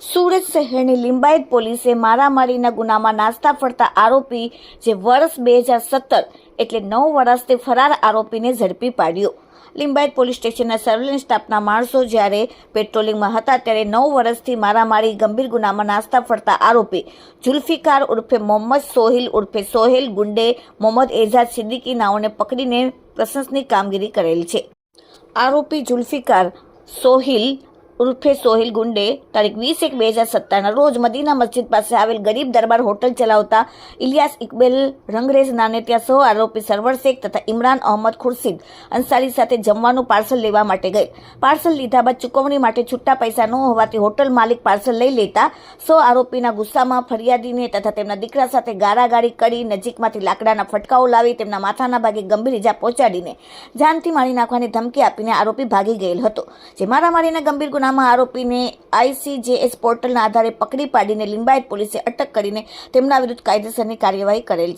સુરત શહેરની લિંબાયત પોલીસે મારામારીના ગુનામાં નાસ્તા ફરતા આરોપી જે વર્ષ 2017 એટલે 9 વર્ષથી ફરાર આરોપીને ઝડપી પાડ્યો। લિંબાયત પોલીસ સ્ટેશનના સર્વેલન્સ સ્ટાફના માણસો જ્યારે પેટ્રોલિંગમાં હતા ત્યારે 9 વર્ષથી મારામારી ગંભીર ગુનામાં નાસ્તા ફરતા આરોપી જુલ્ફિકાર ઉર્ફે મોહમ્મદ સોહિલ ઉર્ફે સોહેલ ગુંડે મોહમ્મદ એઝાદ સિદ્દીકી નાઓને પકડીને પ્રશંસનીય કામગીરી કરેલ છે। આરોપી જુલ્ફિકાર સોહિલ ઉર્ફે સોહિલ ગુંડે તારીખ 20/1/2017 રોજ મદીના મસ્જિદ પાસે આવેલ ગરીબ દરબાર હોટલ ચલાવતા ઇલિયાસ ઇકબાલ રંગરેજ નાને ત્યાં સહ આરોપી સરવર શેખ તથા ઇમરાન અહમદ ખુરશીદ અંસારી સાથે જમવાનું પાર્સલ લેવા માટે ગઈ। પાર્સલ લીધા બાદ ચૂકવણી માટે છૂટા પૈસા ન હોવાથી હોટલ માલિક પાર્સલ લઈ લેતા આરોપીના ગુસ્સામાં ફરિયાદીને તથા તેમના દીકરા સાથે ગાળાગાળી કરી નજીકમાંથી લાકડાના ફટકાઓ લાવી તેમના માથાના ભાગે ગંભીર ઇજા પહોંચાડીને જાનથી મારી નાખવાની ધમકી આપીને આરોપી ભાગી ગયેલ હતો। જે મારામારીના ગંભીર ગુના આરોપીને ICJS પોર્ટલના આધારે પકડી પાડીને લિંબાયત પોલીસે અટક કરીને તેમના વિરુદ્ધ કાયદેસરની કાર્યવાહી કરેલ છે।